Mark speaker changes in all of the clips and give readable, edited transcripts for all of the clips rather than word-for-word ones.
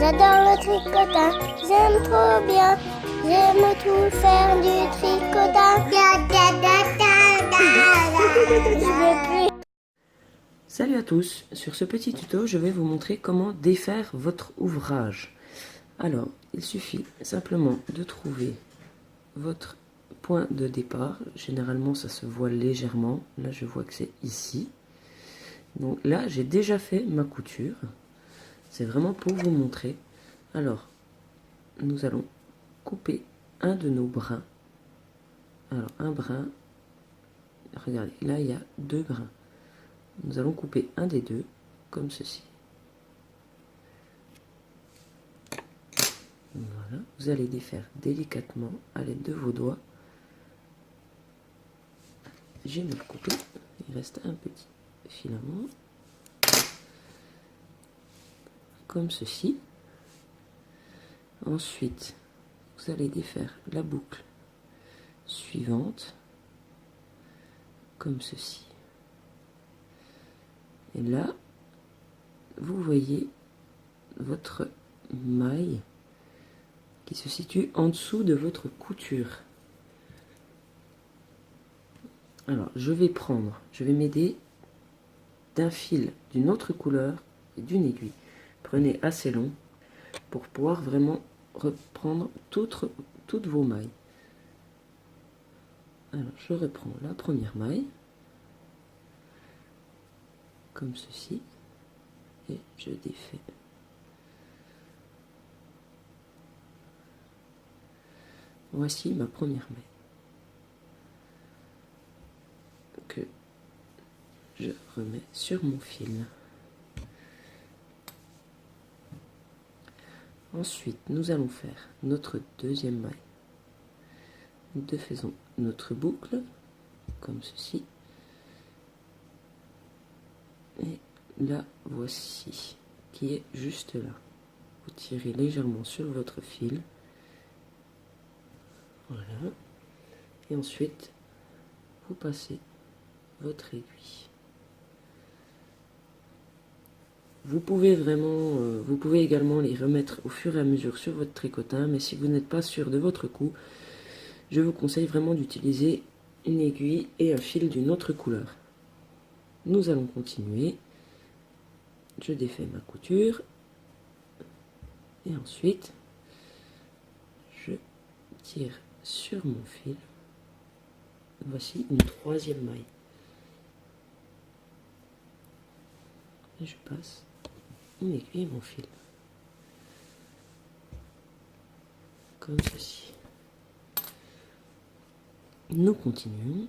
Speaker 1: J'adore le tricotin, j'aime trop bien. J'aime tout faire du tricotin. Je veux plus.
Speaker 2: Salut à tous, sur ce petit tuto je vais vous montrer comment défaire votre ouvrage. Alors il suffit simplement de trouver votre point de départ, généralement ça se voit légèrement, là je vois que c'est ici. Donc là j'ai déjà fait ma couture, c'est vraiment pour vous montrer. Alors nous allons couper un de nos brins. Alors un brin, regardez, là il y a deux brins. Nous allons couper un des deux, comme ceci. Voilà, vous allez défaire délicatement à l'aide de vos doigts. J'ai mal coupé, il reste un petit filament, comme ceci. Ensuite, vous allez défaire la boucle suivante, comme ceci. Et là, vous voyez votre maille qui se situe en dessous de votre couture. Alors, je vais m'aider d'un fil d'une autre couleur et d'une aiguille. Prenez assez long pour pouvoir vraiment reprendre toutes vos mailles. Alors, je reprends la première maille, comme ceci, et je défais. Voici ma première maille que je remets sur mon fil. Ensuite, nous allons faire notre deuxième maille. Nous défaisons notre boucle, comme ceci. Et la voici, qui est juste là. Vous tirez légèrement sur votre fil. Voilà. Et ensuite, vous passez votre aiguille. Vous pouvez également les remettre au fur et à mesure sur votre tricotin, mais si vous n'êtes pas sûr de votre coup, je vous conseille vraiment d'utiliser une aiguille et un fil d'une autre couleur. Nous allons continuer. Je défais ma couture et ensuite je tire sur mon fil. Voici une troisième maille. Et je passe une aiguille et mon fil. Comme ceci. Nous continuons.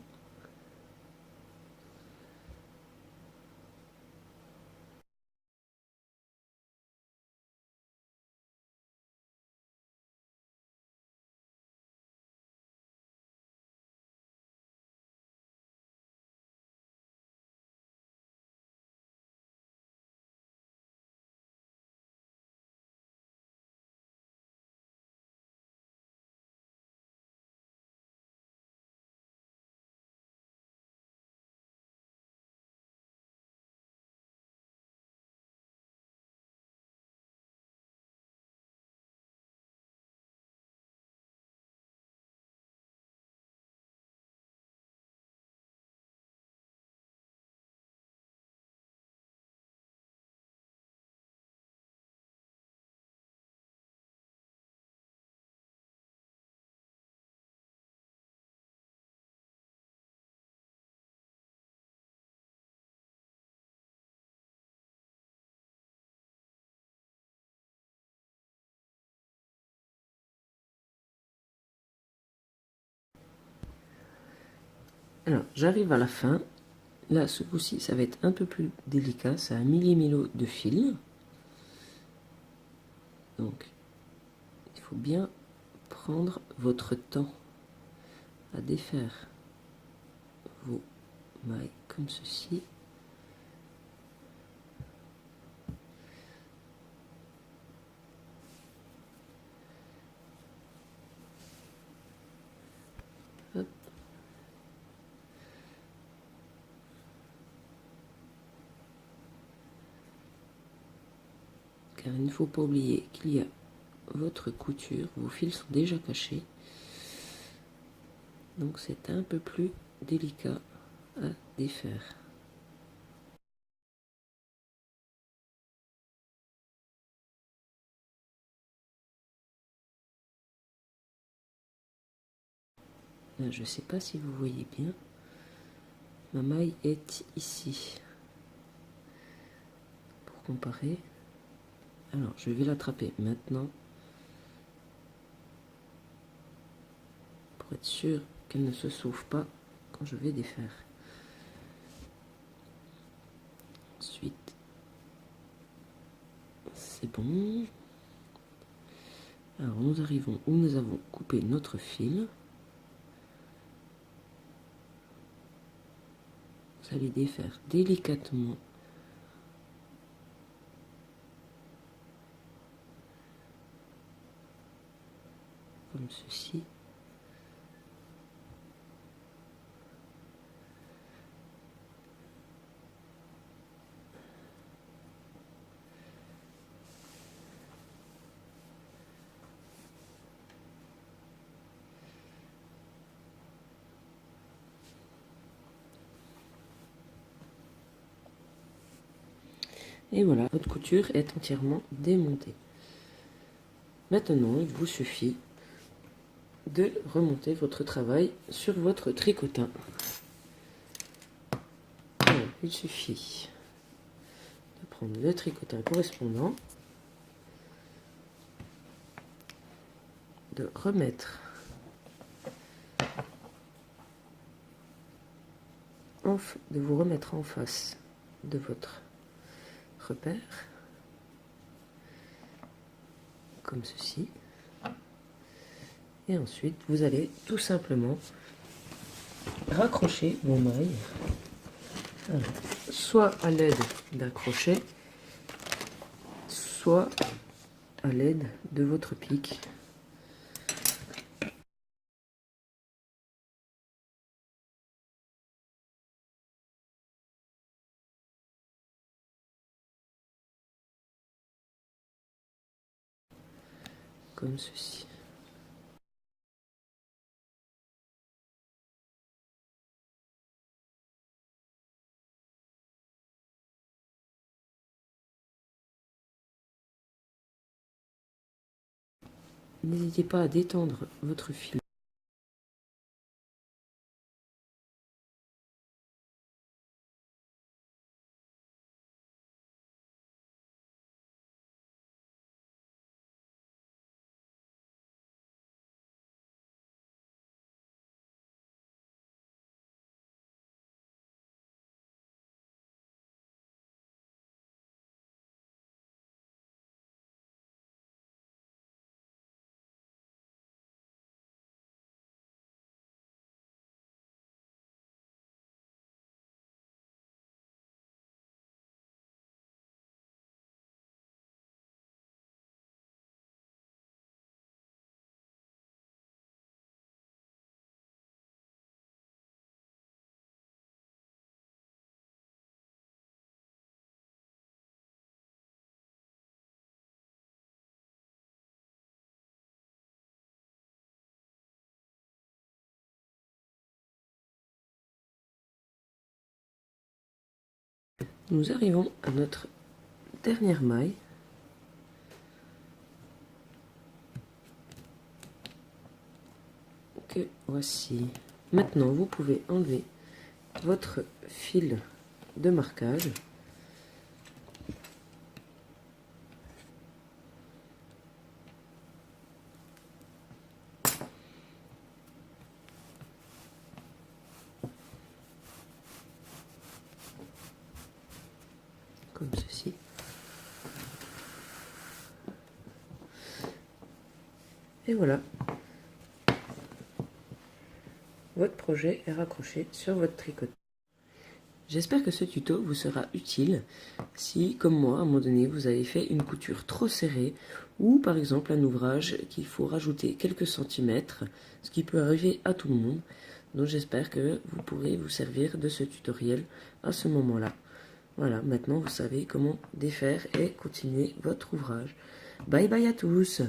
Speaker 2: Alors, j'arrive à la fin. Là, ce coup-ci, ça va être un peu plus délicat. Ça a 1000 millimètres de fil. Donc, il faut bien prendre votre temps à défaire vos mailles comme ceci. Hop. car il ne faut pas oublier qu'il y a votre couture, vos fils sont déjà cachés, donc c'est un peu plus délicat à défaire. Là, je ne sais pas si vous voyez bien, ma maille est ici. Pour comparer, alors je vais l'attraper maintenant pour être sûr qu'elle ne se sauve pas quand je vais défaire. Ensuite, c'est bon. Alors nous arrivons où nous avons coupé notre fil. Vous allez défaire délicatement comme ceci. Et voilà, votre couture est entièrement démontée. Maintenant, il vous suffit de remonter votre travail sur votre tricotin. Alors, il suffit de prendre le tricotin correspondant, de vous remettre en face de votre repère, comme ceci. Et ensuite, vous allez tout simplement raccrocher vos mailles, alors, soit à l'aide d'un crochet, soit à l'aide de votre pic. Comme ceci. N'hésitez pas à détendre votre fil. Nous arrivons à notre dernière maille. Que voici. Maintenant, vous pouvez enlever votre fil de marquage. Comme ceci. Et voilà. Votre projet est raccroché sur votre tricotin. J'espère que ce tuto vous sera utile si, comme moi, à un moment donné, vous avez fait une couture trop serrée ou par exemple un ouvrage qu'il faut rajouter quelques centimètres, ce qui peut arriver à tout le monde. Donc j'espère que vous pourrez vous servir de ce tutoriel à ce moment-là. Voilà, maintenant vous savez comment défaire et continuer votre ouvrage. Bye bye à tous!